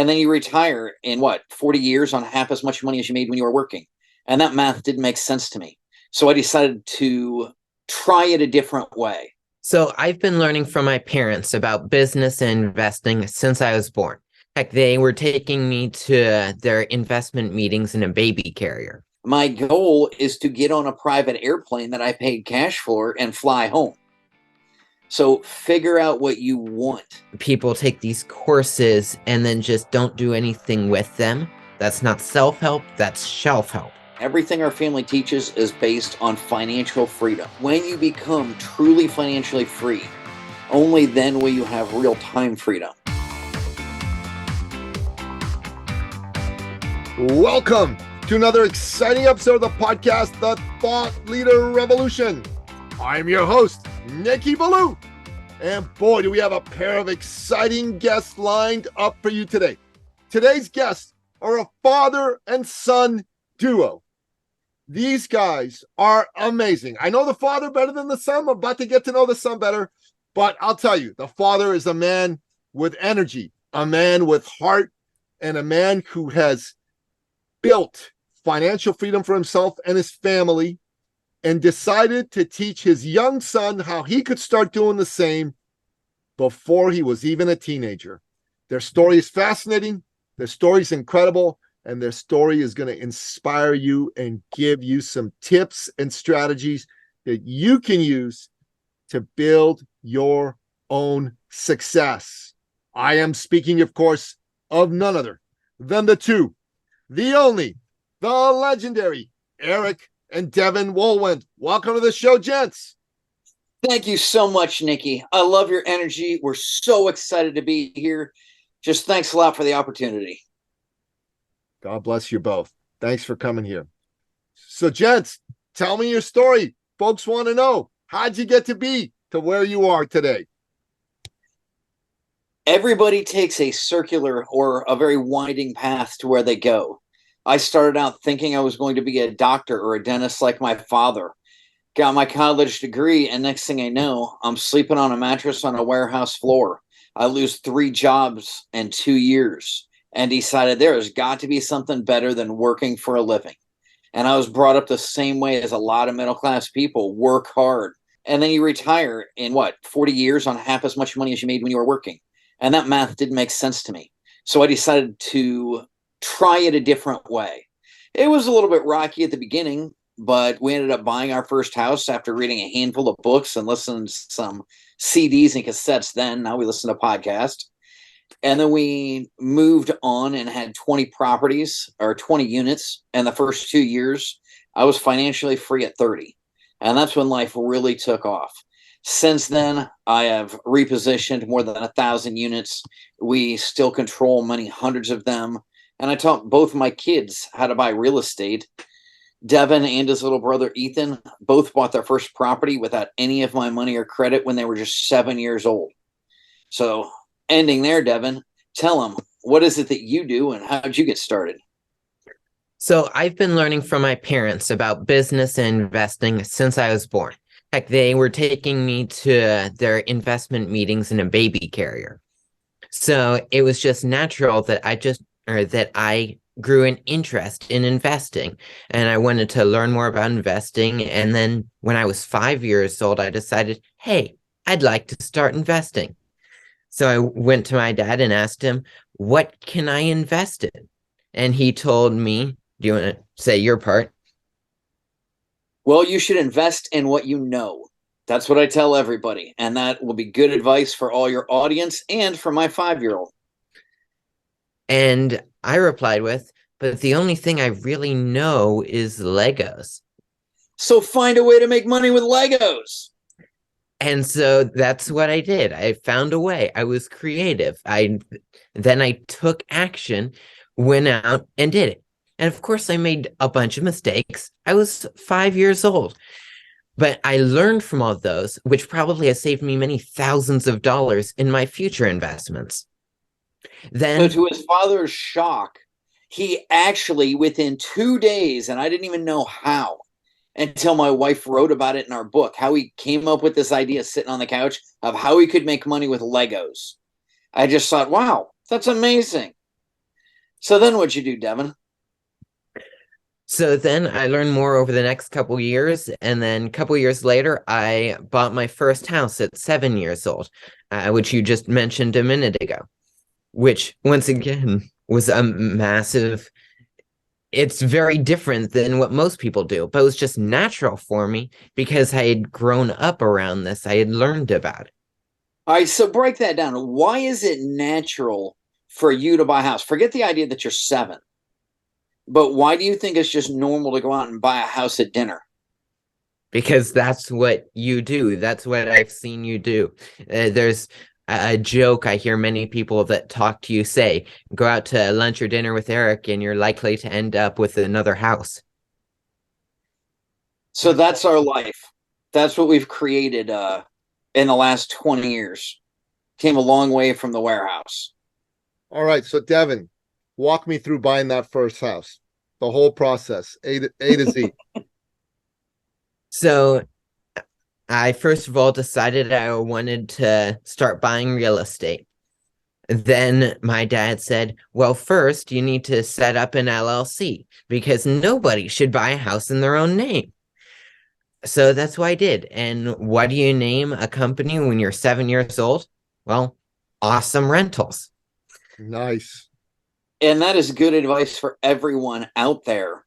and then you retire in 40 years on half as much money as you made when you were working. And that math didn't make sense to me. So I decided to try it a different way. So I've been learning from my parents about business and investing since I was born. Heck, they were taking me to their investment meetings in a baby carrier. My goal is to get on a private airplane that I paid cash for and fly home. So figure out what you want. People take these courses and then just don't do anything with them. That's not self-help, that's shelf-help. Everything our family teaches is based on financial freedom. When you become truly financially free, only then will you have real time freedom. Welcome to another exciting episode of the podcast, The Thought Leader Revolution. I'm your host, Nicky Ballou. And boy, do we have a pair of exciting guests lined up for you today. Today's guests are a father and son duo. These guys are amazing. I know the father better than the son. I'm about to get to know the son better. But I'll tell you, the father is a man with energy, a man with heart, and a man who has built financial freedom for himself and his family and decided to teach his young son how he could start doing the same before he was even a teenager. Their story is fascinating. Their story is incredible. And their story is going to inspire you and give you some tips and strategies that you can use to build your own success. I am speaking, of course, of none other than the two, the only, the legendary Eric and Deven Wohlwend. Welcome to the show, gents. Thank you so much, Nicky. I love your energy. We're so excited to be here. Just thanks a lot for the opportunity. God bless you both. Thanks for coming here. So, gents, tell me your story. Folks want to know, how'd you get to be to where you are today? Everybody takes a circular or a very winding path to where they go. I started out thinking I was going to be a doctor or a dentist like my father. Got my college degree, and next thing I know, I'm sleeping on a mattress on a warehouse floor. I lose 3 jobs in 2 years and decided there has got to be something better than working for a living. And I was brought up the same way as a lot of middle-class people: work hard. And then you retire in 40 years on half as much money as you made when you were working. And that math didn't make sense to me. So I decided to try it a different way. It was a little bit rocky at the beginning, but we ended up buying our first house after reading a handful of books and listening to some CDs and cassettes then. Now we listen to podcasts. And then we moved on and had 20 properties or 20 units. And the first 2 years, I was financially free at 30. And that's when life really took off. Since then, I have repositioned more than 1,000 units. We still control many hundreds of them. And I taught both my kids how to buy real estate. Deven and his little brother, Ethan, both bought their first property without any of my money or credit when they were just 7 years old. So ending there, Deven, tell them, what is it that you do and how did you get started? So I've been learning from my parents about business and investing since I was born. Heck, they were taking me to their investment meetings in a baby carrier. So it was just natural that I grew an interest in investing, and I wanted to learn more about investing. And then when I was 5 years old, I decided, hey, I'd like to start investing. So I went to my dad and asked him, what can I invest in? And he told me, do you want to say your part? Well, you should invest in what you know. That's what I tell everybody. And that will be good advice for all your audience and for my 5-year-old. And I replied with, but the only thing I really know is Legos. So find a way to make money with Legos. And so that's what I did. I found a way. I was creative. Then I took action, went out and did it. And of course, I made a bunch of mistakes. I was 5 years old. But I learned from all those, which probably has saved me many thousands of dollars in my future investments. So to his father's shock, he actually, within 2 days, and I didn't even know how until my wife wrote about it in our book, how he came up with this idea sitting on the couch of how he could make money with Legos. I just thought, wow, that's amazing. So then what'd you do, Devin? So then I learned more over the next couple years, and then a couple years later, I bought my first house at 7 years old, which you just mentioned a minute ago, which once again was a massive. It's very different than what most people do, but it was just natural for me because I had grown up around this. I had learned about it. All right, so break that down. Why is it natural for you to buy a house? Forget the idea that you're 7. But why do you think it's just normal to go out and buy a house at dinner? Because that's what you do. That's what I've seen you do. There's a joke I hear many people that talk to you say, go out to lunch or dinner with Eric and you're likely to end up with another house. So that's our life. That's what we've created in the last 20 years. Came a long way from the warehouse. All right. So Devin, walk me through buying that first house, the whole process, A to Z. So I first of all decided I wanted to start buying real estate. Then my dad said, well, first you need to set up an LLC because nobody should buy a house in their own name. So that's what I did. And what do you name a company when you're 7 years old? Well, Awesome Rentals. Nice. And that is good advice for everyone out there.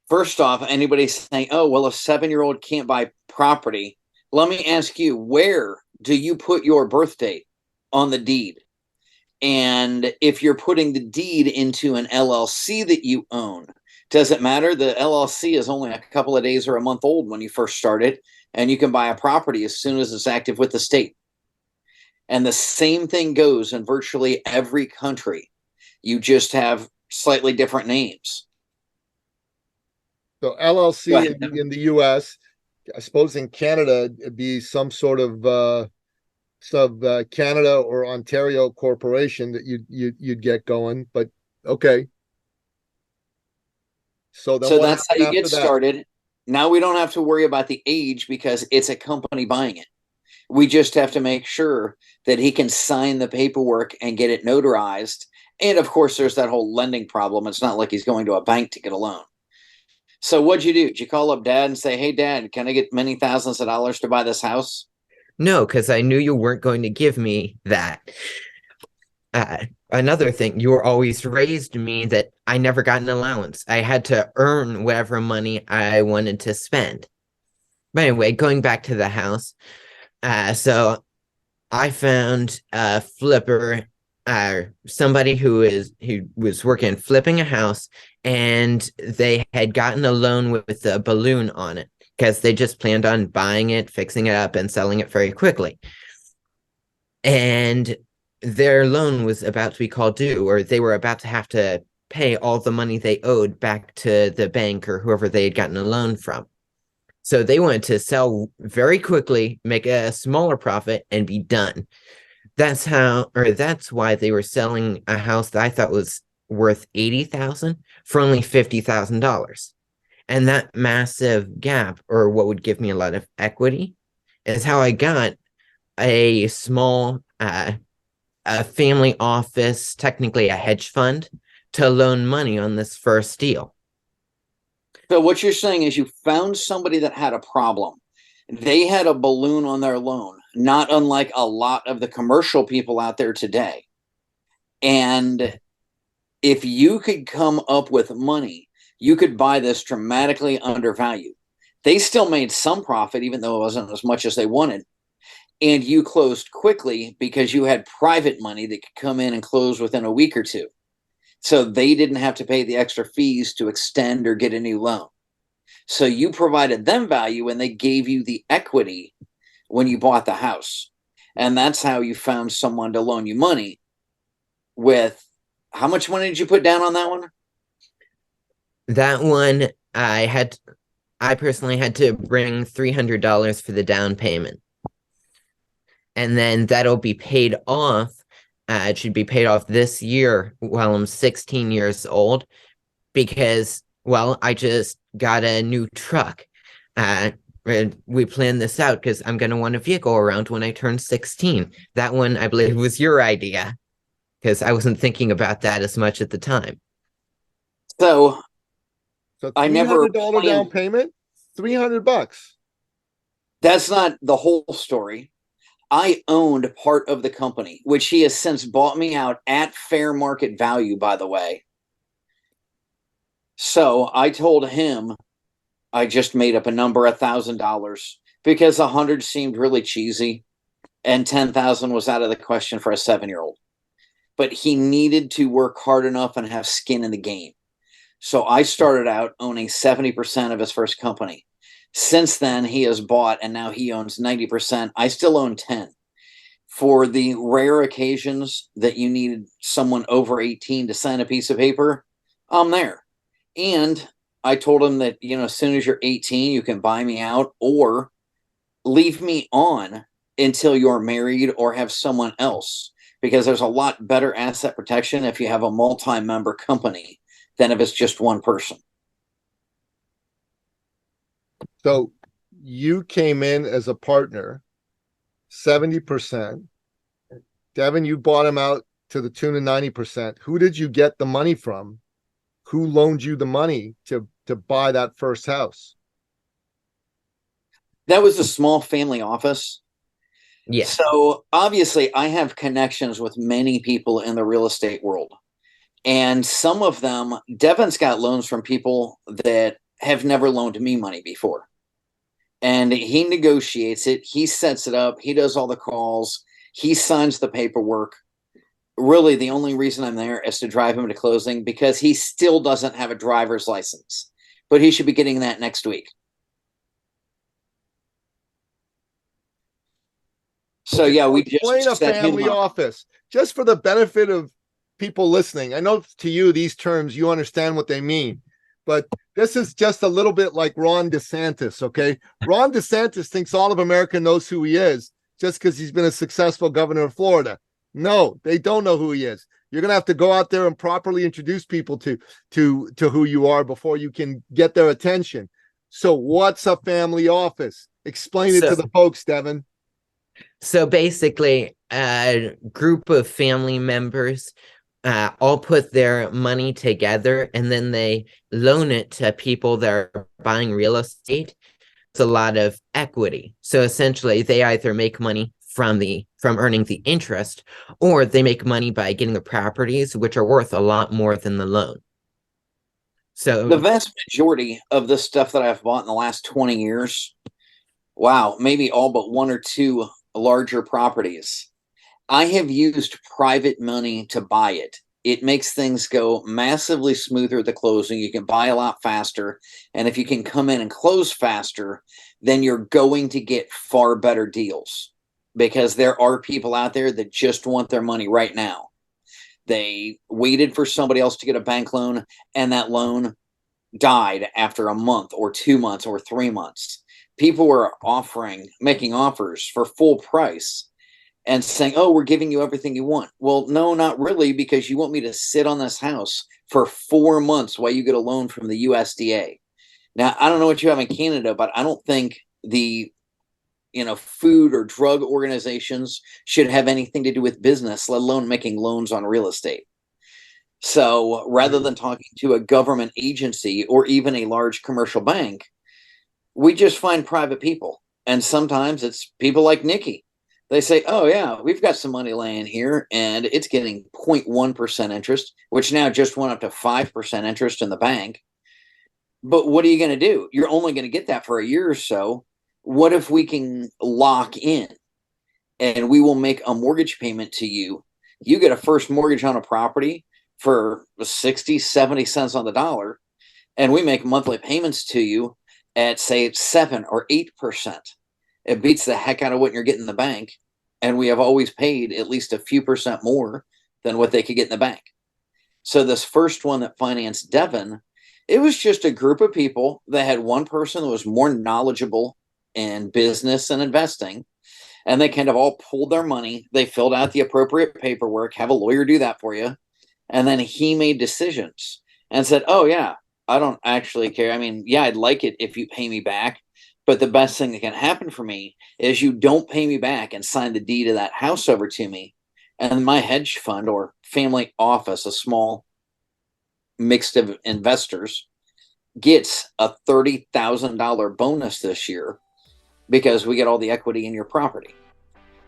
First off, anybody saying, oh, well, a 7-year-old can't buy property. Let me ask you, where do you put your birth date on the deed? And if you're putting the deed into an LLC that you own, does it matter? The LLC is only a couple of days or a month old when you first start it, and you can buy a property as soon as it's active with the state. And the same thing goes in virtually every country. You just have slightly different names. So LLC in the US, I suppose in Canada, it'd be some sort of Canada or Ontario corporation that you'd get going. But okay. So that's how you get started. Now we don't have to worry about the age because it's a company buying it. We just have to make sure that he can sign the paperwork and get it notarized. And of course, there's that whole lending problem. It's not like he's going to a bank to get a loan. So what'd you do? Did you call up Dad and say, hey, Dad, can I get many thousands of dollars to buy this house? No, because I knew you weren't going to give me that. Another thing, you were always raised me that I never got an allowance. I had to earn whatever money I wanted to spend. But anyway, going back to the house. So I found a flipper, somebody who was working flipping a house, and they had gotten a loan with a balloon on it because they just planned on buying it, fixing it up, and selling it very quickly. And their loan was about to be called due, or they were about to have to pay all the money they owed back to the bank or whoever they had gotten a loan from. So they wanted to sell very quickly, make a smaller profit, and be done. That's why they were selling a house that I thought was worth $80,000 for only $50,000. And that massive gap, or what would give me a lot of equity, is how I got a small a family office, technically a hedge fund, to loan money on this first deal. So what you're saying is you found somebody that had a problem. They had a balloon on their loan, not unlike a lot of the commercial people out there today. And if you could come up with money, you could buy this dramatically undervalued. They still made some profit, even though it wasn't as much as they wanted. And you closed quickly because you had private money that could come in and close within a week or two. So they didn't have to pay the extra fees to extend or get a new loan. So you provided them value and they gave you the equity when you bought the house. And that's how you found someone to loan you money with. How much money did you put down on that one? That one, I personally had to bring $300 for the down payment. And then that'll be paid off. It should be paid off this year while I'm 16 years old because, well, I just got a new truck. We planned this out because I'm going to want a vehicle around when I turn 16. That one, I believe, was your idea because I wasn't thinking about that as much at the time. So So I never $300 down planned. payment, $300. That's not the whole story. I owned part of the company, which he has since bought me out at fair market value, by the way. So I told him I just made up a number, $1,000, because 100 seemed really cheesy, and 10,000 was out of the question for a 7-year-old. But he needed to work hard enough and have skin in the game. So I started out owning 70% of his first company. Since then, he has bought, and now he owns 90%. I still own 10. For the rare occasions that you need someone over 18 to sign a piece of paper, I'm there. And I told him that, as soon as you're 18, you can buy me out or leave me on until you're married or have someone else, because there's a lot better asset protection if you have a multi-member company than if it's just one person. So you came in as a partner, 70%. Deven, you bought him out to the tune of 90%. Who did you get the money from? Who loaned you the money to buy that first house? That was a small family office. Yeah. So obviously I have connections with many people in the real estate world. And some of them, Deven's got loans from people that have never loaned me money before. And he negotiates it. He sets it up. He does all the calls. He signs the paperwork. Really, the only reason I'm there is to drive him to closing, because he still doesn't have a driver's license, but he should be getting that next week. So Okay, yeah, we explain just a set him family up. office just for the benefit of people listening. I know to you, these terms, you understand what they mean, but this is just a little bit like Ron DeSantis. Okay. Ron DeSantis thinks all of America knows who he is just because he's been a successful governor of Florida. No, they don't know who he is. You're going to have to go out there and properly introduce people to who you are before you can get their attention. So what's a family office? Explain it to the folks, Deven. So basically, a group of family members all put their money together, and then they loan it to people that are buying real estate. It's a lot of equity. So essentially, they either make money from earning the interest, or they make money by getting the properties, which are worth a lot more than the loan. So the vast majority of the stuff that I've bought in the last 20 years, wow, maybe all but one or two larger properties, I have used private money to buy it. It makes things go massively smoother at the closing. You can buy a lot faster. And if you can come in and close faster, then you're going to get far better deals, because there are people out there that just want their money right now. They waited for somebody else to get a bank loan, and that loan died after a month or 2 months or 3 months. People were making offers for full price and saying, oh, we're giving you everything you want. Well, no, not really, because you want me to sit on this house for 4 months while you get a loan from the USDA. Now, I don't know what you have in Canada, but I don't think the food or drug organizations should have anything to do with business, let alone making loans on real estate. So rather than talking to a government agency or even a large commercial bank, we just find private people. And sometimes it's people like Nikki. They say, oh, yeah, we've got some money laying here, and it's getting 0.1% interest, which now just went up to 5% interest in the bank. But what are you going to do? You're only going to get that for a year or so. What if we can lock in and we will make a mortgage payment to you? You get a first mortgage on a property for 60, 70 cents on the dollar, and we make monthly payments to you at, say, 7 or 8%. It beats the heck out of what you're getting in the bank, and we have always paid at least a few percent more than what they could get in the bank. So this first one that financed Deven, it was just a group of people that had one person that was more knowledgeable in business and investing, and they kind of all pulled their money. They filled out the appropriate paperwork, have a lawyer do that for you, and then he made decisions and said, oh, yeah, I don't actually care. I mean, yeah, I'd like it if you pay me back, but the best thing that can happen for me is you don't pay me back and sign the deed of that house over to me, and my hedge fund or family office, a small mixed of investors, gets a $30,000 bonus this year because we get all the equity in your property.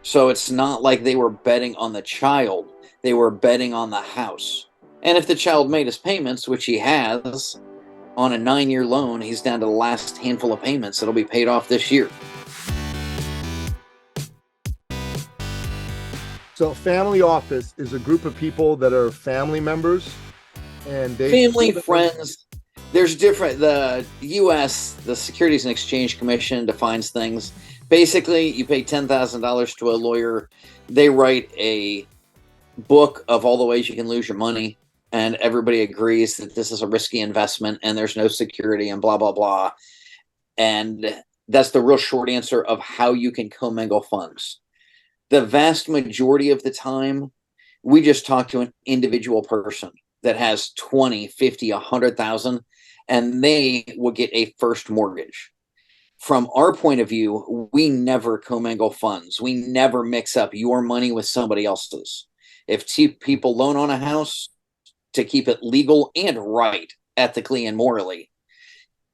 So it's not like they were betting on the child, they were betting on the house. And if the child made his payments, which he has on a 9-year loan, he's down to the last handful of payments that'll be paid off this year. So family office is a group of people that are family members, and they family, friends. There's different. The U.S., the Securities and Exchange Commission, defines things. Basically, you pay $10,000 to a lawyer. They write a book of all the ways you can lose your money, and everybody agrees that this is a risky investment and there's no security and blah, blah, blah. And that's the real short answer of how you can commingle funds. The vast majority of the time, we just talk to an individual person that has 20, 50, 100,000, and they will get a first mortgage. From our point of view, we never commingle funds. We never mix up your money with somebody else's. If people loan on a house to keep it legal and right, ethically and morally,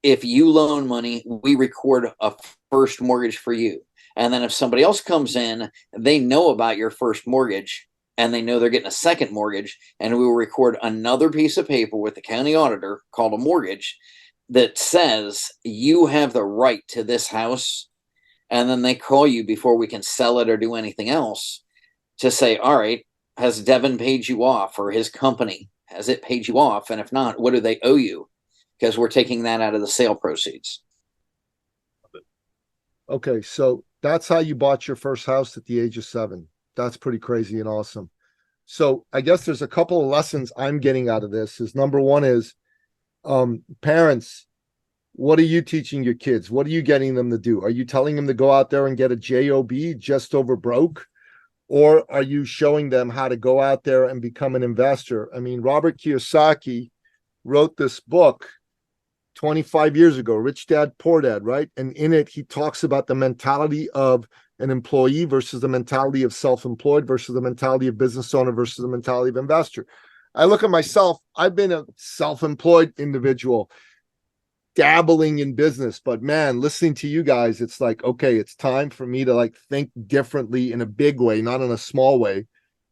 if you loan money, we record a first mortgage for you. And then if somebody else comes in, they know about your first mortgage and they know they're getting a second mortgage, and we will record another piece of paper with the county auditor called a mortgage that says you have the right to this house. And then they call you before we can sell it or do anything else to say, all right, has Deven paid you off, or his company, has it paid you off? And if not, what do they owe you? Because we're taking that out of the sale proceeds. Okay, so that's how you bought your first house at the age of 7. That's pretty crazy and awesome. So I guess there's a couple of lessons I'm getting out of this. Is number one is parents, what are you teaching your kids? What are you getting them to do? Are you telling them to go out there and get a job just over broke? Or are you showing them how to go out there and become an investor? I mean, Robert Kiyosaki wrote this book 25 years ago, Rich Dad, Poor Dad, right? And in it, he talks about the mentality of an employee versus the mentality of self-employed versus the mentality of business owner versus the mentality of investor. I look at myself, I've been a self-employed individual dabbling in business, but man, listening to you guys, it's like, okay, it's time for me to like think differently in a big way, not in a small way,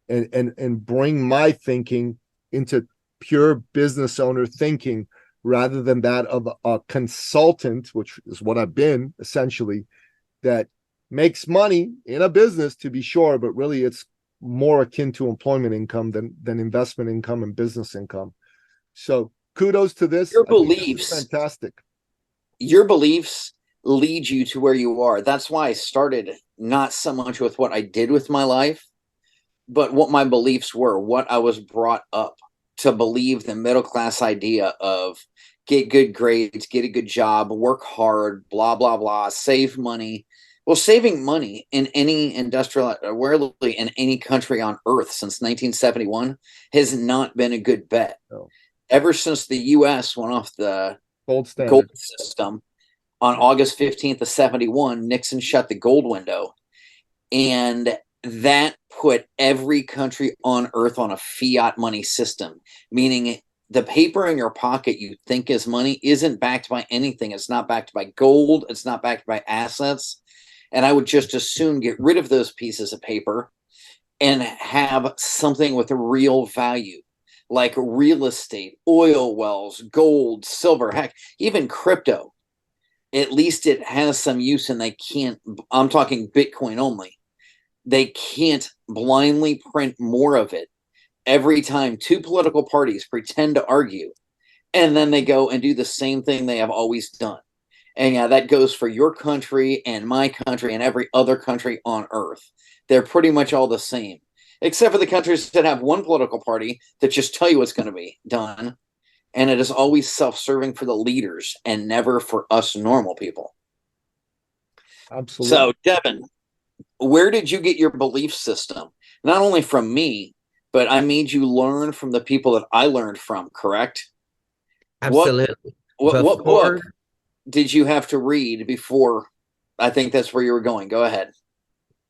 and bring my thinking into pure business owner thinking rather than that of a consultant, which is what I've been essentially, that makes money in a business to be sure, but really it's more akin to employment income than investment income and business income. So kudos to this. Your beliefs, this is fantastic. Your beliefs lead you to where you are. That's why I started not so much with what I did with my life, but what my beliefs were, what I was brought up to believe, the middle class idea of get good grades, get a good job, work hard, blah, blah, blah, save money. Well, saving money in any industrial, rarely in any country on earth since 1971 has not been a good bet. No. Ever since the U.S. went off the gold system on August 15th of 71, Nixon shut the gold window. And that put every country on earth on a fiat money system, meaning the paper in your pocket you think is money isn't backed by anything. It's not backed by gold. It's not backed by assets. And I would just as soon get rid of those pieces of paper and have something with a real value, like real estate, oil wells, gold, silver, heck, even crypto. At least it has some use, and they can't, I'm talking Bitcoin only. They can't blindly print more of it every time two political parties pretend to argue, and then they go and do the same thing they have always done. And yeah, that goes for your country and my country and every other country on earth. They're pretty much all the same, except for the countries that have one political party that just tell you what's going to be done. And it is always self-serving for the leaders and never for us normal people. Absolutely. So, Deven, where did you get your belief system? Not only from me, but I made you learn from the people that I learned from, correct? Absolutely. What book did you have to read before? I think that's where you were going. Go ahead.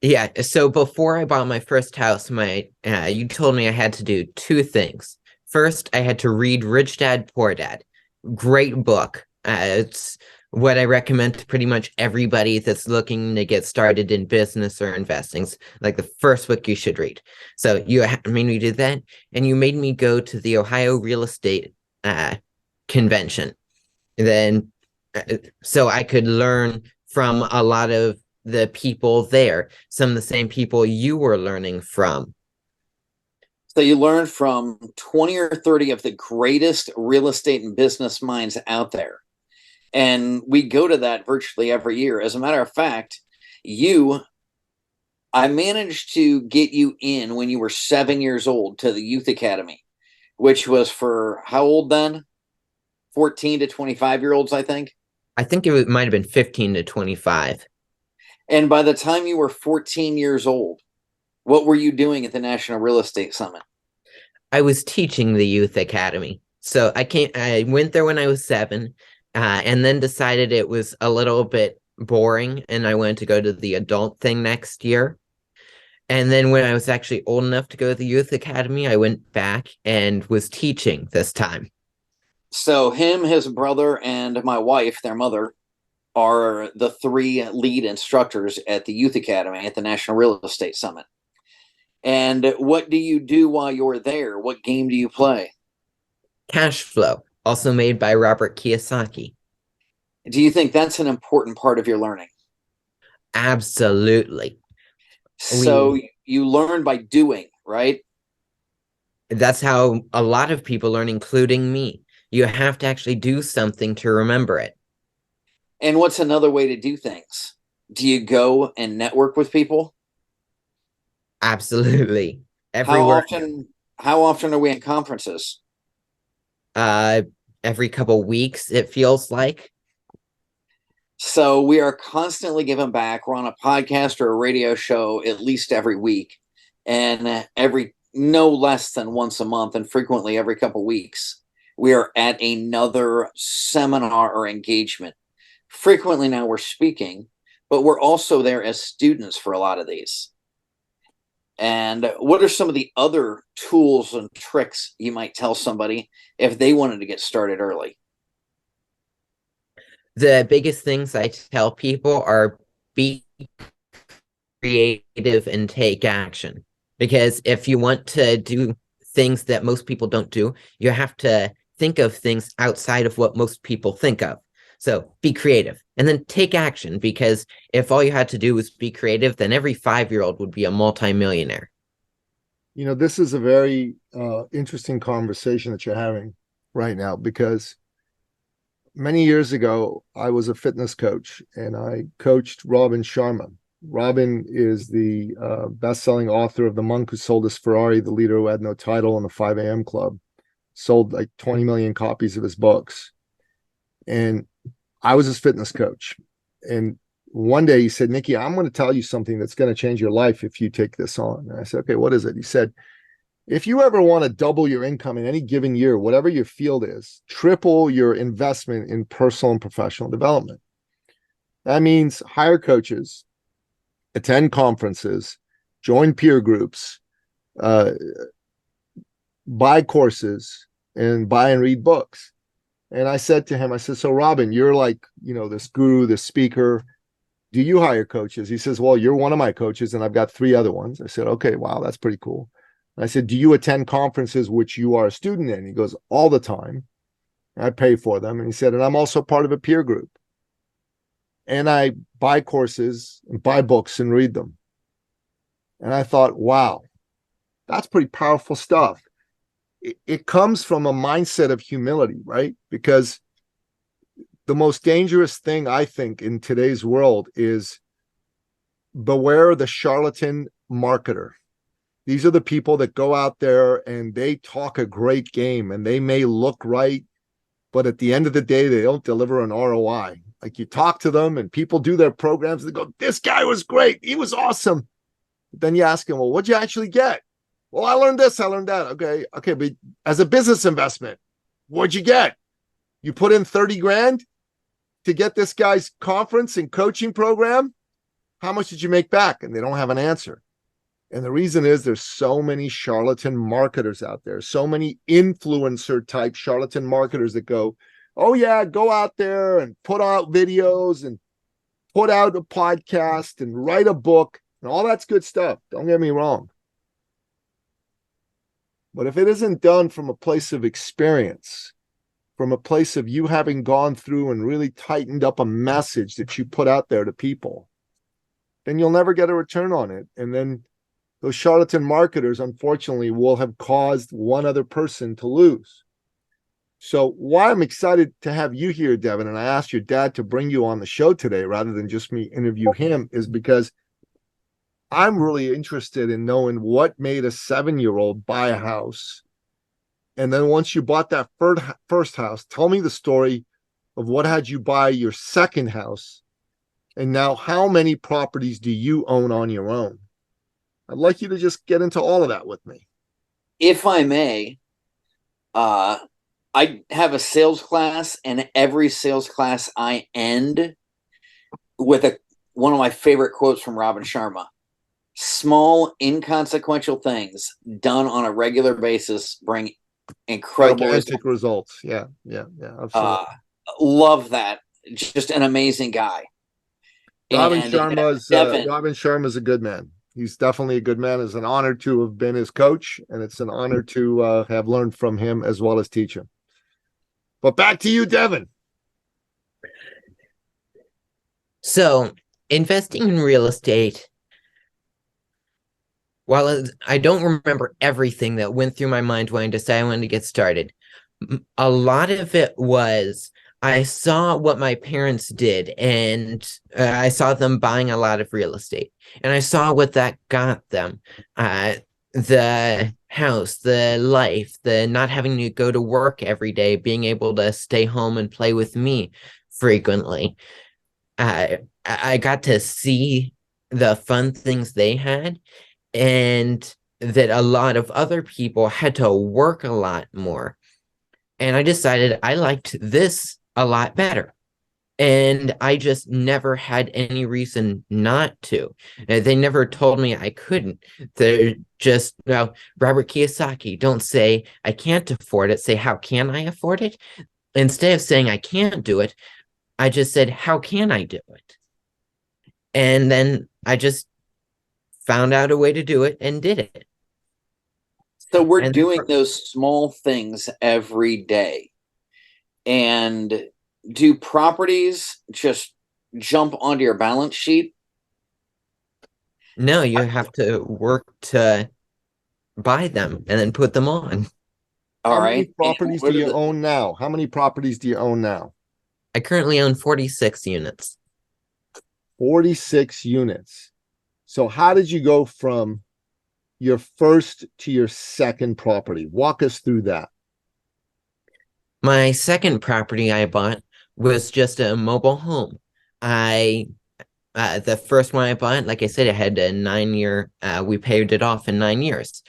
Yeah. So before I bought my first house, you told me I had to do two things. First, I had to read Rich Dad, Poor Dad. Great book. It's what I recommend to pretty much everybody that's looking to get started in business or investing. It's like the first book you should read. So you made me do that, and you made me go to the Ohio Real Estate convention. Then, so I could learn from a lot of the people there, some of the same people you were learning from. So you learn from 20 or 30 of the greatest real estate and business minds out there. And we go to that virtually every year. As a matter of fact, I managed to get you in when you were 7 years old to the Youth Academy, which was for how old then? 14 to 25-year-olds, I think. I think it might have been 15 to 25. And by the time you were 14 years old, what were you doing at the National Real Estate Summit? I was teaching the Youth Academy. So I went there when I was 7, and then decided it was a little bit boring, and I wanted to go to the adult thing next year. And then when I was actually old enough to go to the Youth Academy, I went back and was teaching this time. So him, his brother, and my wife, their mother, are the 3 lead instructors at the Youth Academy at the National Real Estate Summit. And what do you do while you're there? What game do you play? Cash Flow, also made by Robert Kiyosaki. Do you think that's an important part of your learning? Absolutely. So you learn by doing, right? That's how a lot of people learn, including me. You have to actually do something to remember it. And what's another way to do things? Do you go and network with people? Absolutely. Everywhere. How often are we in conferences? Every couple weeks, it feels like. So we are constantly giving back. We're on a podcast or a radio show at least every week, and no less than once a month, and frequently every couple weeks, we are at another seminar or engagement. Frequently now we're speaking, but we're also there as students for a lot of these. And what are some of the other tools and tricks you might tell somebody if they wanted to get started early? The biggest things I tell people are be creative and take action. Because if you want to do things that most people don't do, you have to think of things outside of what most people think of. So be creative and then take action, because if all you had to do was be creative, then every 5-year-old would be a multimillionaire. You know, this is a very interesting conversation that you're having right now, because many years ago, I was a fitness coach and I coached Robin Sharma. Robin is the best-selling author of The Monk Who Sold His Ferrari, The Leader Who Had No Title, and the 5 a.m. Club. Sold like 20 million copies of his books. And I was his fitness coach. And one day he said, Nikki, I'm going to tell you something that's going to change your life if you take this on. And I said, okay, what is it? He said, if you ever want to double your income in any given year, whatever your field is, triple your investment in personal and professional development. That means hire coaches, attend conferences, join peer groups, buy courses, and buy and read books. And I said to him, I said, so Robin, you're like, this guru, this speaker. Do you hire coaches? He says, well, you're one of my coaches and I've got 3 other ones. I said, okay, wow, that's pretty cool. And I said, do you attend conferences which you are a student in? He goes, all the time. I pay for them. And he said, and I'm also part of a peer group. And I buy courses and buy books and read them. And I thought, wow, that's pretty powerful stuff. It comes from a mindset of humility, right? Because the most dangerous thing, I think, in today's world is beware the charlatan marketer. These are the people that go out there and they talk a great game and they may look right, but at the end of the day, they don't deliver an ROI. Like, you talk to them and people do their programs and they go, this guy was great. He was awesome. But then you ask him, well, what'd you actually get? Well, I learned this, I learned that. Okay, but as a business investment, what'd you get? You put in 30 grand to get this guy's conference and coaching program? How much did you make back? And they don't have an answer. And the reason is there's so many charlatan marketers out there, so many influencer type charlatan marketers that go, oh yeah, go out there and put out videos and put out a podcast and write a book and all that's good stuff. Don't get me wrong. But if it isn't done from a place of experience, from a place of you having gone through and really tightened up a message that you put out there to people, then you'll never get a return on it. And then those charlatan marketers, unfortunately, will have caused one other person to lose. So why I'm excited to have you here, Deven, and I asked your dad to bring you on the show today rather than just me interview him, is because I'm really interested in knowing what made a 7-year-old buy a house. And then once you bought that first house, tell me the story of what had you buy your second house. And now how many properties do you own on your own? I'd like you to just get into all of that with me. If I may, I have a sales class, and every sales class I end with one of my favorite quotes from Robin Sharma. Small, inconsequential things done on a regular basis bring incredible results. Yeah, absolutely. Love that. Just an amazing guy. Robin Sharma's a good man. He's definitely a good man. It's an honor to have been his coach, and it's an honor to have learned from him as well as teach him. But back to you, Deven. So, investing in real estate, while I don't remember everything that went through my mind when I decided I wanted to get started, a lot of it was I saw what my parents did, and I saw them buying a lot of real estate, and I saw what that got them. The house, the life, the not having to go to work every day, being able to stay home and play with me frequently. I got to see the fun things they had, and that a lot of other people had to work a lot more. And I decided I liked this a lot better. And I just never had any reason not to. They never told me I couldn't. They're just, Robert Kiyosaki, don't say I can't afford it. Say, how can I afford it? Instead of saying I can't do it, I just said, how can I do it? And then I just found out a way to do it and did it. So we're doing those small things every day. And do properties just jump onto your balance sheet? No, you have to work to buy them and then put them on. How many properties do you own now? How many properties do you own now? I currently own 46 units. 46 units. So how did you go from your first to your second property? Walk us through that. My second property I bought was just a mobile home. The first one I bought, like I said, it had a 9-year, we paid it off in 9 years.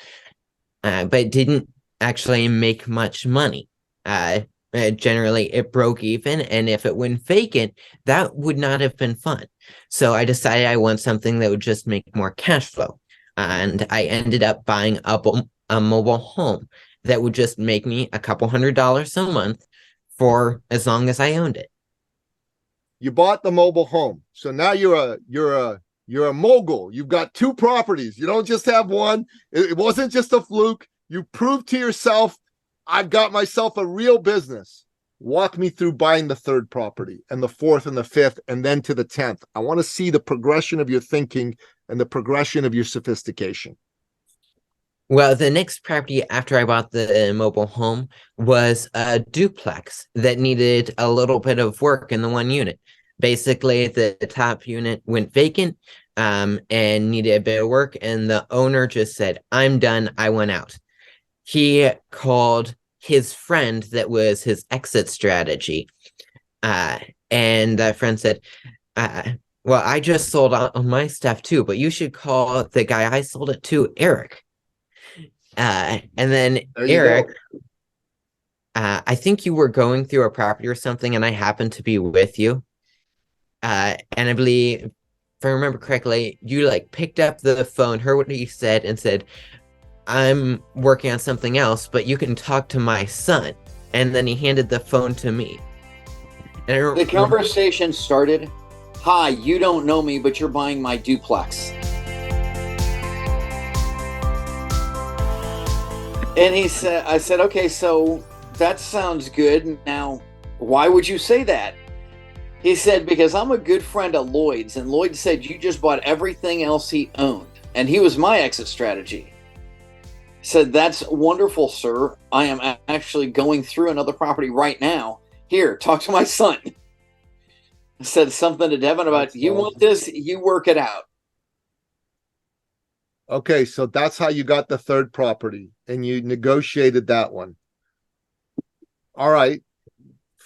But it didn't actually make much money. Generally, it broke even, and if it went vacant, that would not have been fun. So I decided I want something that would just make more cash flow. And I ended up buying a mobile home that would just make me a couple $100s a month for as long as I owned it. You bought the mobile home. So now you're a mogul. You've got 2 properties. You don't just have one. It wasn't just a fluke. You proved to yourself, I've got myself a real business. Walk me through buying the 3rd property and the 4th and the 5th and then to the 10th. I want to see the progression of your thinking and the progression of your sophistication. Well, the next property after I bought the mobile home was a duplex that needed a little bit of work in the one unit. Basically, the top unit went vacant and needed a bit of work, and the owner just said, I'm done, I want out. He called his friend that was his exit strategy. And that friend said, well, I just sold all my stuff too, but you should call the guy I sold it to, Eric. And then Eric, I think you were going through a property or something, and I happened to be with you. And I believe if I remember correctly, you like picked up the phone, heard what he said, and said, I'm working on something else, but you can talk to my son. And then he handed the phone to me. And The conversation started, hi, you don't know me, but you're buying my duplex. And I said, okay, so that sounds good. Now, why would you say that? He said, because I'm a good friend of Lloyd's, and Lloyd said you just bought everything else he owned, and he was my exit strategy. Said, that's wonderful, sir. I am actually going through another property right now. Here, talk to my son. I said something to Deven about, you want this, you work it out. Okay, so that's how you got the third property, and you negotiated that one. All right.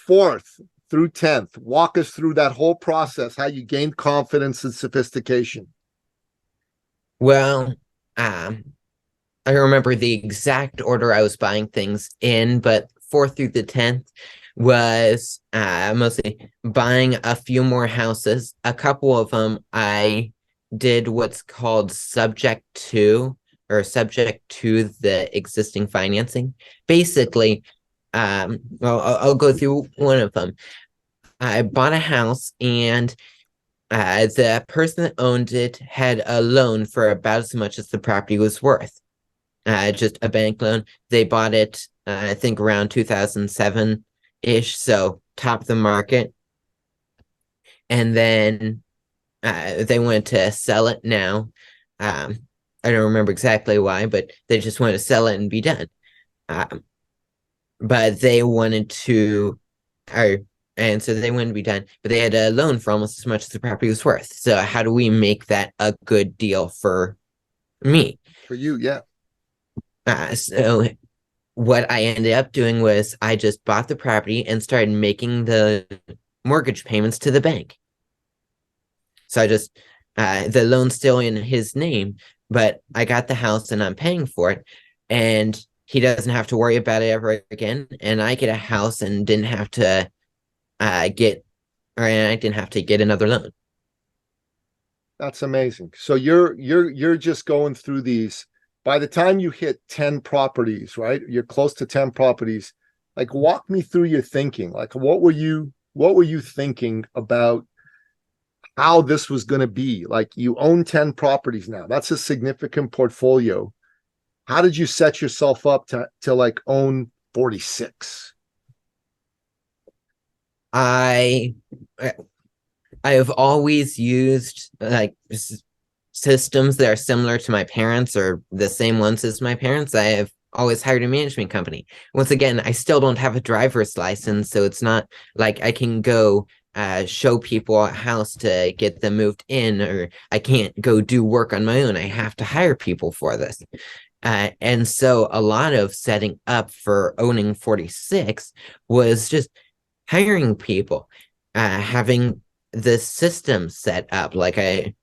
4th through 10th, walk us through that whole process, how you gained confidence and sophistication. Well, I remember the exact order I was buying things in, but 4th through the 10th was mostly buying a few more houses. A couple of them I did what's called subject to the existing financing. Basically, I'll go through one of them. I bought a house, and the person that owned it had a loan for about as much as the property was worth. Just a bank loan. They bought it, I think, around 2007-ish, so top of the market. And then they wanted to sell it now. I don't remember exactly why, but they just wanted to sell it and be done. But they wanted to, and so they wanted to be done, but they had a loan for almost as much as the property was worth. So how do we make that a good deal for me? For you, yeah. So what I ended up doing was I just bought the property and started making the mortgage payments to the bank. So I just, the loan's still in his name, but I got the house and I'm paying for it. And he doesn't have to worry about it ever again. And I get a house and didn't have to I didn't have to get another loan. That's amazing. So you're just going through these. By the time you hit 10 properties, right? You're close to 10 properties. Like, walk me through your thinking. Like, what were you thinking about how this was going to be? Like, you own 10 properties now. That's a significant portfolio. How did you set yourself up to like own 46? I have always used like systems that are similar to my parents or the same ones as my parents. I have always hired a management company. Once again, I still don't have a driver's license, so it's not like I can go show people a house to get them moved in, or I can't go do work on my own. I have to hire people for this. And so a lot of setting up for owning 46 was just hiring people, having the system set up, like I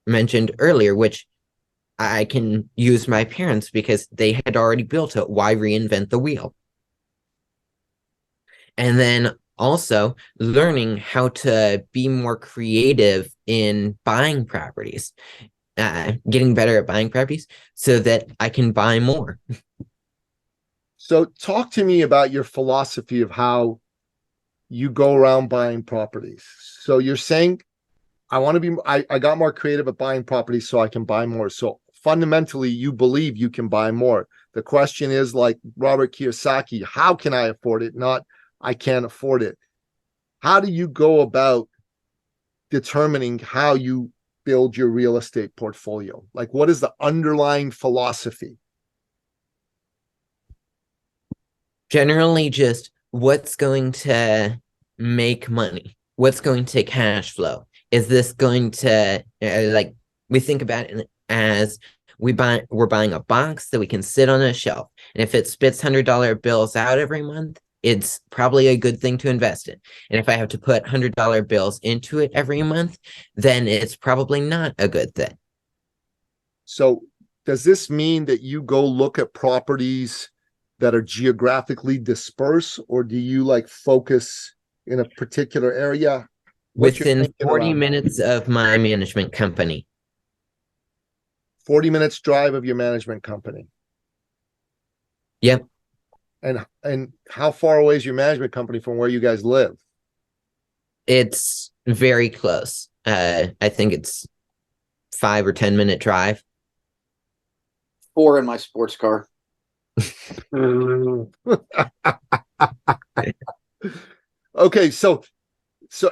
mentioned earlier, which I can use my parents because they had already built it. Why reinvent the wheel? And then also learning how to be more creative in buying properties, getting better at buying properties so that I can buy more. So talk to me about your philosophy of how you go around buying properties. So you're saying, I got more creative at buying properties so I can buy more. So fundamentally, you believe you can buy more. The question is, like Robert Kiyosaki, how can I afford it? Not, I can't afford it. How do you go about determining how you build your real estate portfolio? Like, what is the underlying philosophy? Generally, just what's going to make money? What's going to cash flow? Is this going to like, we think about it as we're buying a box that we can sit on a shelf, and if it spits $100 bills out every month, it's probably a good thing to invest in. And if I have to put $100 bills into it every month, then it's probably not a good thing. So does this mean that you go look at properties that are geographically dispersed, or do you like focus in a particular area? What's your Within thinking 40 around minutes of my management company. 40 minutes drive of your management company? Yep. And how far away is your management company from where you guys live? It's very close. I think it's 5 or 10 minute drive. 4 in my sports car. Okay, so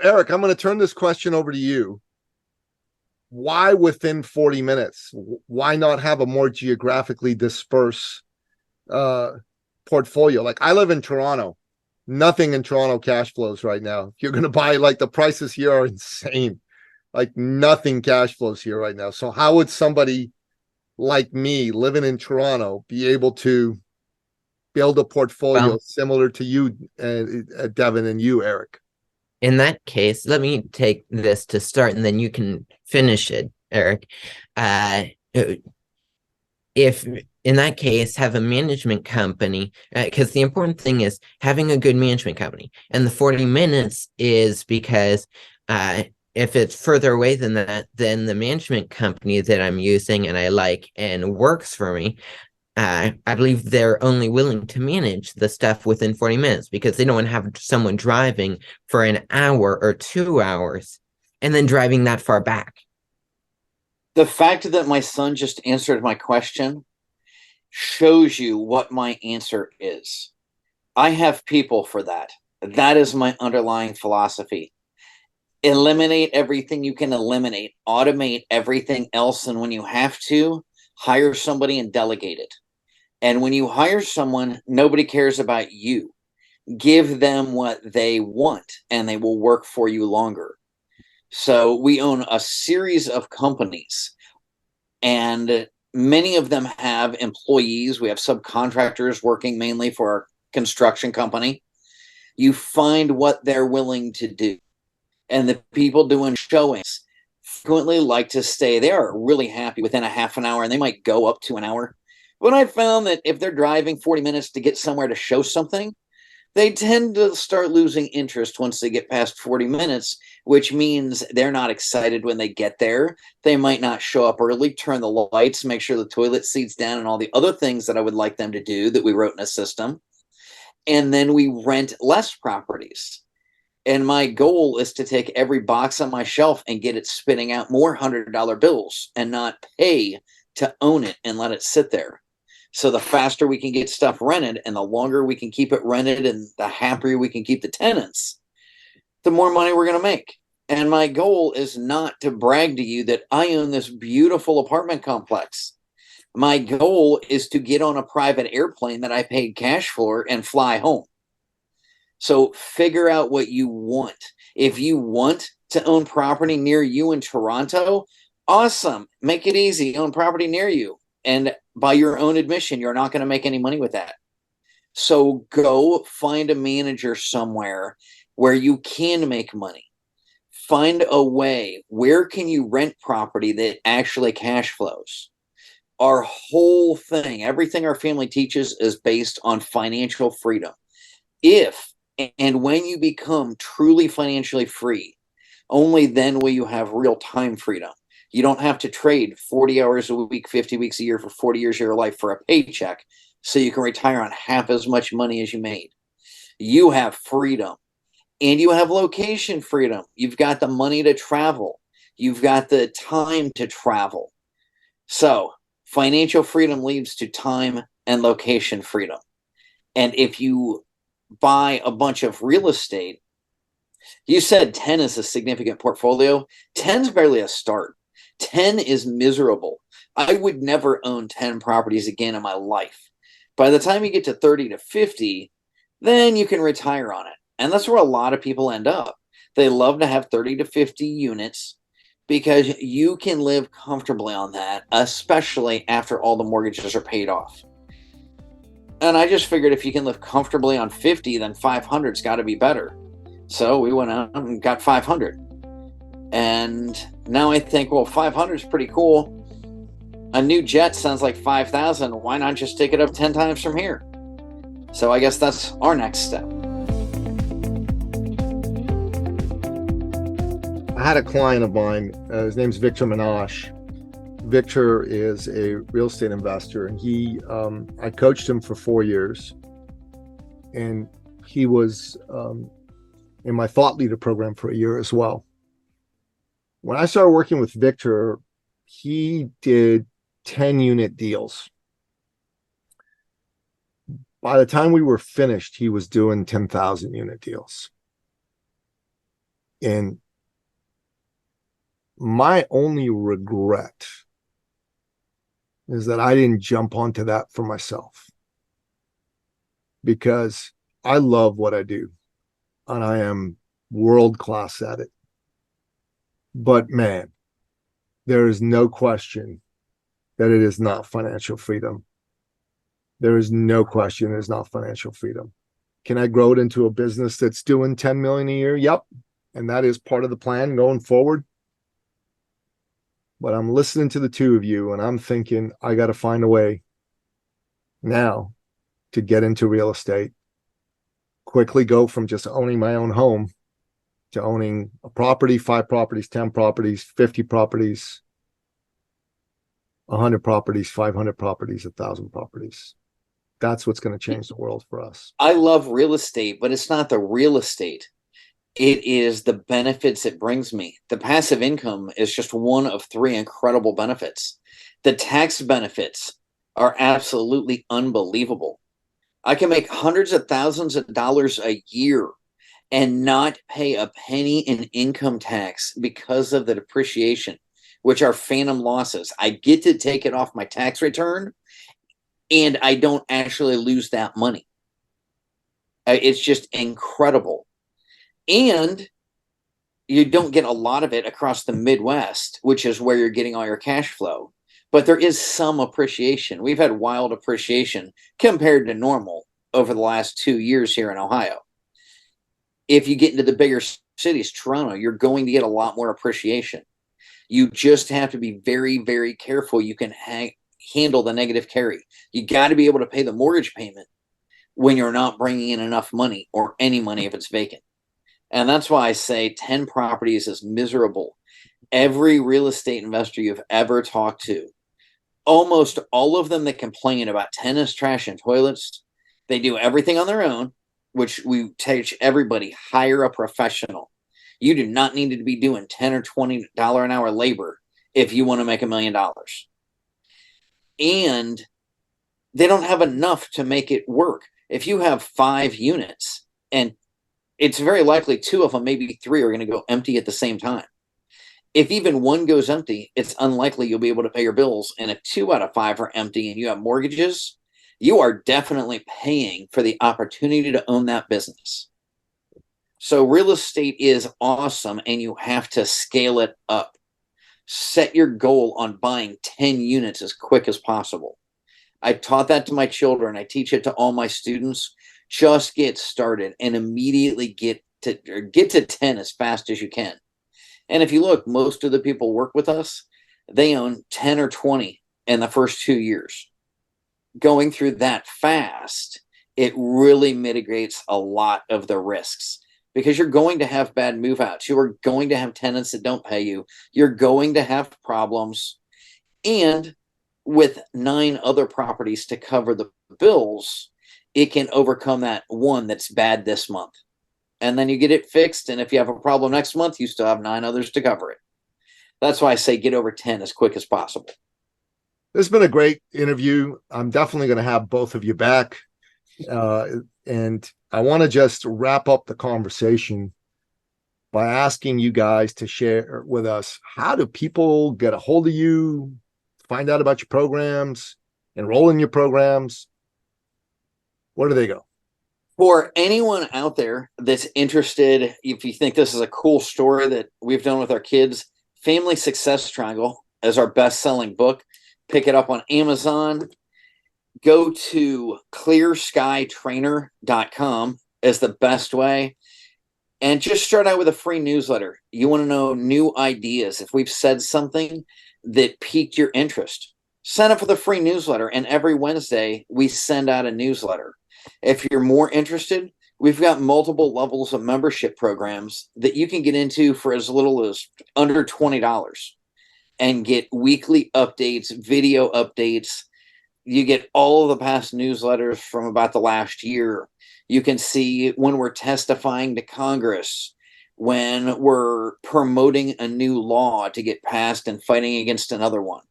Eric, I'm going to turn this question over to you. Why within 40 minutes? Why not have a more geographically dispersed portfolio? Like, I live in Toronto. Nothing in Toronto cash flows right now. If you're going to buy, like, the prices here are insane. Like, nothing cash flows here right now. So how would somebody like me living in Toronto be able to build a portfolio similar to you, Deven, and you, Eric? In that case, let me take this to start and then you can finish it, Eric. If in that case, have a management company, because the important thing is having a good management company. And the 40 minutes is because if it's further away than that, then the management company that I'm using and I like and works for me, I believe they're only willing to manage the stuff within 40 minutes because they don't want to have someone driving for an hour or 2 hours and then driving that far back. The fact that my son just answered my question shows you what my answer is. I have people for that. That is my underlying philosophy. Eliminate everything you can eliminate. Automate everything else. And when you have to, hire somebody and delegate it. And when you hire someone, nobody cares about you. Give them what they want and they will work for you longer. So we own a series of companies and many of them have employees. We have subcontractors working mainly for our construction company. You find what they're willing to do. And the people doing showings frequently like to stay. They are really happy within a half an hour and they might go up to an hour. But I found that if they're driving 40 minutes to get somewhere to show something, they tend to start losing interest once they get past 40 minutes, which means they're not excited when they get there. They might not show up early, turn the lights, make sure the toilet seat's down, and all the other things that I would like them to do that we wrote in a system. And then we rent less properties. And my goal is to take every box on my shelf and get it spitting out more $100 bills and not pay to own it and let it sit there. So the faster we can get stuff rented and the longer we can keep it rented and the happier we can keep the tenants, the more money we're going to make. And my goal is not to brag to you that I own this beautiful apartment complex. My goal is to get on a private airplane that I paid cash for and fly home. So figure out what you want. If you want to own property near you in Toronto, awesome. Make it easy. Own property near you. And by your own admission, you're not going to make any money with that. So go find a manager somewhere where you can make money. Find a way. Where can you rent property that actually cash flows? Our whole thing, everything our family teaches is based on financial freedom. If and when you become truly financially free, only then will you have real time freedom. You don't have to trade 40 hours a week, 50 weeks a year for 40 years of your life for a paycheck so you can retire on half as much money as you made. You have freedom and you have location freedom. You've got the money to travel. You've got the time to travel. So financial freedom leads to time and location freedom. And if you buy a bunch of real estate, you said 10 is a significant portfolio. 10 is barely a start. 10 is miserable. I would never own 10 properties again in my life. By the time you get to 30 to 50, then you can retire on it. And that's where a lot of people end up. They love to have 30 to 50 units because you can live comfortably on that, especially after all the mortgages are paid off. And I just figured if you can live comfortably on 50, then 500's got to be better. So we went out and got 500. And now I think, well, 500 is pretty cool. A new jet sounds like 5,000. Why not just take it up 10 times from here? So I guess that's our next step. I had a client of mine, his name's Victor Minash. Victor is a real estate investor, and I coached him for 4 years, and he was in my thought leader program for a year as well. When I started working with Victor, he did 10-unit deals. By the time we were finished, he was doing 10,000 unit deals. And my only regret is that I didn't jump onto that for myself, because I love what I do and I am world class at it. But man, there is no question that it is not financial freedom. There is no question it is not financial freedom. Can I grow it into a business that's doing 10 million a year? Yep. And that is part of the plan going forward. But I'm listening to the two of you and I'm thinking, I got to find a way now to get into real estate, quickly go from just owning my own home to owning a property, 5 properties, 10 properties, 50 properties, 100 properties, 500 properties, 1,000 properties. That's what's going to change the world for us. I love real estate, but it's not the real estate. It is the benefits it brings me. The passive income is just one of 3 incredible benefits. The tax benefits are absolutely unbelievable. I can make hundreds of thousands of dollars a year and not pay a penny in income tax because of the depreciation, which are phantom losses. I get to take it off my tax return, and I don't actually lose that money. It's just incredible. And you don't get a lot of it across the Midwest, which is where you're getting all your cash flow. But there is some appreciation. We've had wild appreciation compared to normal over the last 2 years here in Ohio. If you get into the bigger cities, Toronto, you're going to get a lot more appreciation. You just have to be very, very careful. You can handle the negative carry. You got to be able to pay the mortgage payment when you're not bringing in enough money, or any money if it's vacant. And that's why I say 10 properties is miserable. Every real estate investor you've ever talked to, almost all of them that complain about tenants, trash, and toilets, they do everything on their own, which we teach everybody: hire a professional. You do not need to be doing $10 or $20 an hour labor if you want to make $1 million. And they don't have enough to make it work. If you have 5 units, and it's very likely 2 of them, maybe 3, are going to go empty at the same time. If even 1 goes empty, it's unlikely you'll be able to pay your bills. And if 2 out of 5 are empty and you have mortgages, you are definitely paying for the opportunity to own that business. So real estate is awesome, and you have to scale it up. Set your goal on buying 10 units as quick as possible. I taught that to my children. I teach it to all my students. Just get started and immediately get to 10 as fast as you can. And if you look, most of the people work with us, they own 10 or 20 in the first 2 years. Going through that fast, it really mitigates a lot of the risks, because you're going to have bad move outs. You are going to have tenants that don't pay you. You're going to have problems. And with 9 other properties to cover the bills, it can overcome that one that's bad this month. And then you get it fixed. And if you have a problem next month, you still have 9 others to cover it. That's why I say get over 10 as quick as possible. This has been a great interview. I'm definitely going to have both of you back. And I want to just wrap up the conversation by asking you guys to share with us, how do people get a hold of you, find out about your programs, enroll in your programs? Where do they go? For anyone out there that's interested, if you think this is a cool story that we've done with our kids, Family Success Triangle is our best-selling book. Pick it up on Amazon. Go to clearskytrainer.com is the best way. And just start out with a free newsletter. You want to know new ideas. If we've said something that piqued your interest, sign up for the free newsletter. And every Wednesday, we send out a newsletter. If you're more interested, We've got multiple levels of membership programs that you can get into for as little as under $20 and get weekly updates, video updates. You get all of the past newsletters from about the last year. You can see when we're testifying to Congress, when we're promoting a new law to get passed and fighting against another one.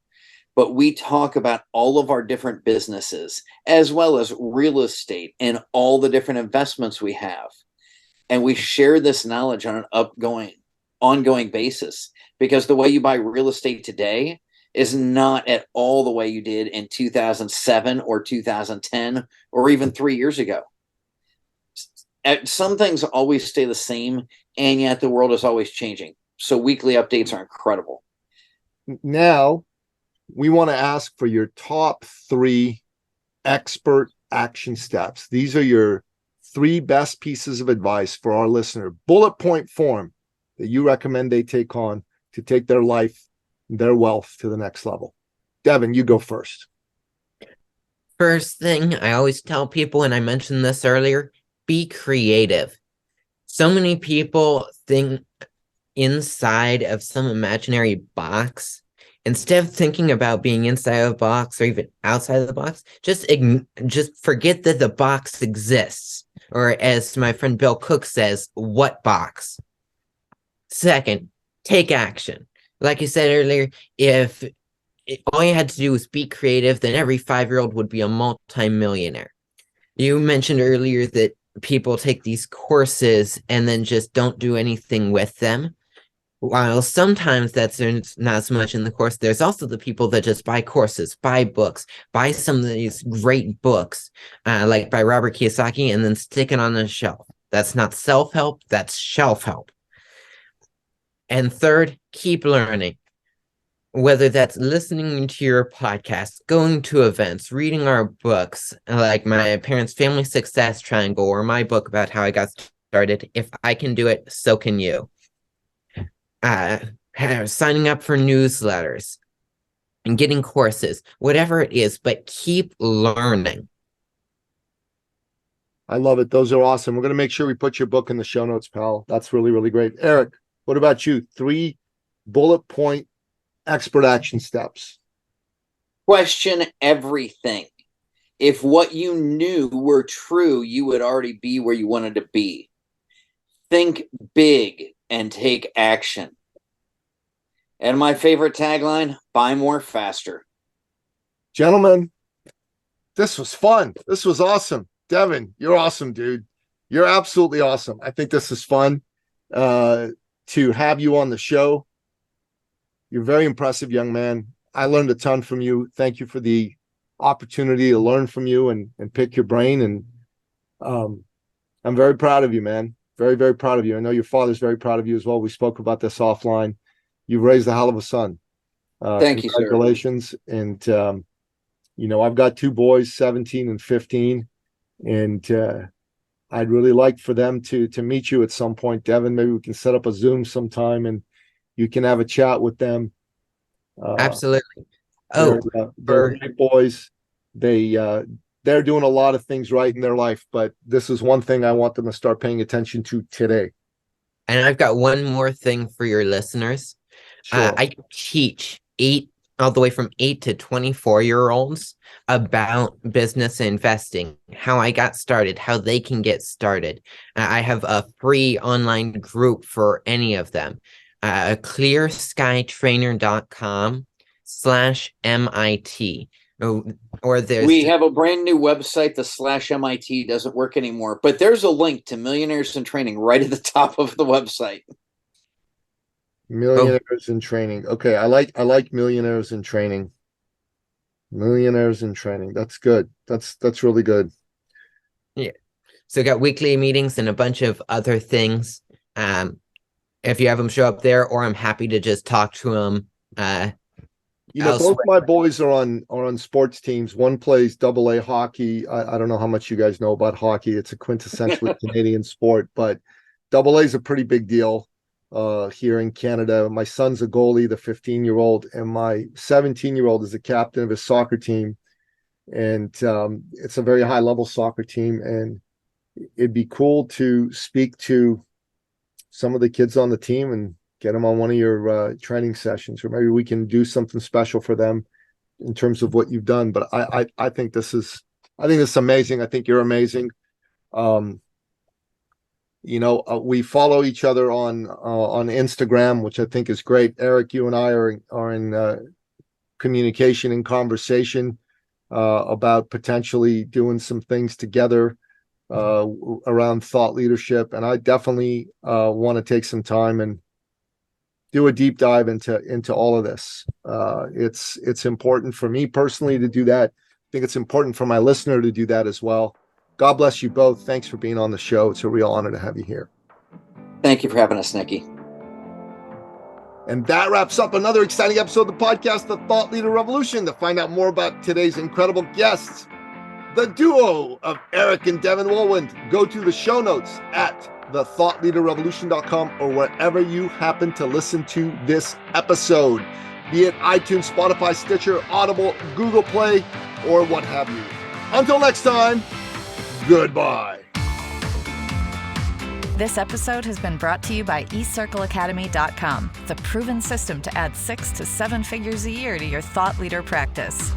But we talk about all of our different businesses, as well as real estate and all the different investments we have. And we share this knowledge on an ongoing basis, because the way you buy real estate today is not at all the way you did in 2007 or 2010 or even 3 years ago. Some things always stay the same, and yet the world is always changing. So weekly updates are incredible. Now, we want to ask for your top 3 expert action steps. These are your 3 best pieces of advice for our listener, bullet point form, that you recommend they take on to take their life, their wealth to the next level. Deven, you go first. First thing I always tell people, and I mentioned this earlier, be creative. So many people think inside of some imaginary box. Instead of thinking about being inside of a box or even outside of the box, just forget that the box exists. Or as my friend Bill Cook says, what box? Second, take action. Like you said earlier, if all you had to do was be creative, then every 5-year-old would be a multi-millionaire. You mentioned earlier that people take these courses and then just don't do anything with them. While sometimes that's not so much in the course, there's also the people that just buy courses, buy books, buy some of these great books, like by Robert Kiyosaki, and then stick it on the shelf. That's not self-help, that's shelf-help. And third, keep learning. Whether that's listening to your podcast, going to events, reading our books, like my parents' Family Success Triangle, or my book about how I got started. If I can do it, so can you. Signing up for newsletters and getting courses, whatever it is, but keep learning. I love it. Those are awesome. We're going to make sure we put your book in the show notes, pal. That's really, really great. Eric, what about you? 3 bullet point expert action steps. Question everything. If what you knew were true, you would already be where you wanted to be. Think big and take action. And my favorite tagline, buy more faster. Gentlemen, this was fun. This was awesome. Deven, you're awesome, dude. You're absolutely awesome. I think this is fun to have you on the show. You're a very impressive young man. I learned a ton from you. Thank you for the opportunity to learn from you and pick your brain. And I'm very proud of you, man. Very, very proud of you. I know your father's very proud of you as well. We spoke about this offline. You've raised a hell of a son. Thank you, sir. Congratulations. And, I've got 2 boys, 17 and 15. And I'd really like for them to meet you at some point, Deven. Maybe we can set up a Zoom sometime and you can have a chat with them. Absolutely. They're great boys. They're doing a lot of things right in their life, but this is one thing I want them to start paying attention to today. And I've got one more thing for your listeners. Sure. I teach all the way from 8 to 24-year-olds about business investing, how I got started, how they can get started. I have a free online group for any of them. clearskytrainer.com/MIT. Or we have a brand new website. The /MIT doesn't work anymore, but there's a link to Millionaires in Training right at the top of the website. Millionaires in Training. Okay, I like Millionaires in Training. Millionaires in Training. That's good. That's really good. Yeah. So got weekly meetings and a bunch of other things. If you have them show up there, or I'm happy to just talk to them. Both my boys are on sports teams. One plays AA hockey. I don't know how much you guys know about hockey. It's a quintessentially Canadian sport, but AA is a pretty big deal here in Canada. My son's a goalie, the 15-year-old, and my 17-year-old is the captain of his soccer team. And it's a very high-level soccer team. And it'd be cool to speak to some of the kids on the team and get them on one of your training sessions, or maybe we can do something special for them in terms of what you've done. But I think this is amazing. I think you're amazing. We follow each other on Instagram, which I think is great. Eric, you and I are in communication and conversation about potentially doing some things together around thought leadership. And I definitely want to take some time and do a deep dive into all of this. It's important for me personally to do that. I think it's important for my listener to do that as well. God bless you both. Thanks for being on the show. It's a real honor to have you here. Thank you for having us, Nicky. And that wraps up another exciting episode of the podcast, The Thought Leader Revolution. To find out more about today's incredible guests, the duo of Eric and Deven Wohlwend, go to the show notes at thethoughtleaderrevolution.com or wherever you happen to listen to this episode, be it iTunes, Spotify, Stitcher, Audible, Google Play, or what have you. Until next time, goodbye. This episode has been brought to you by eCircleAcademy.com, the proven system to add 6 to 7 figures a year to your thought leader practice.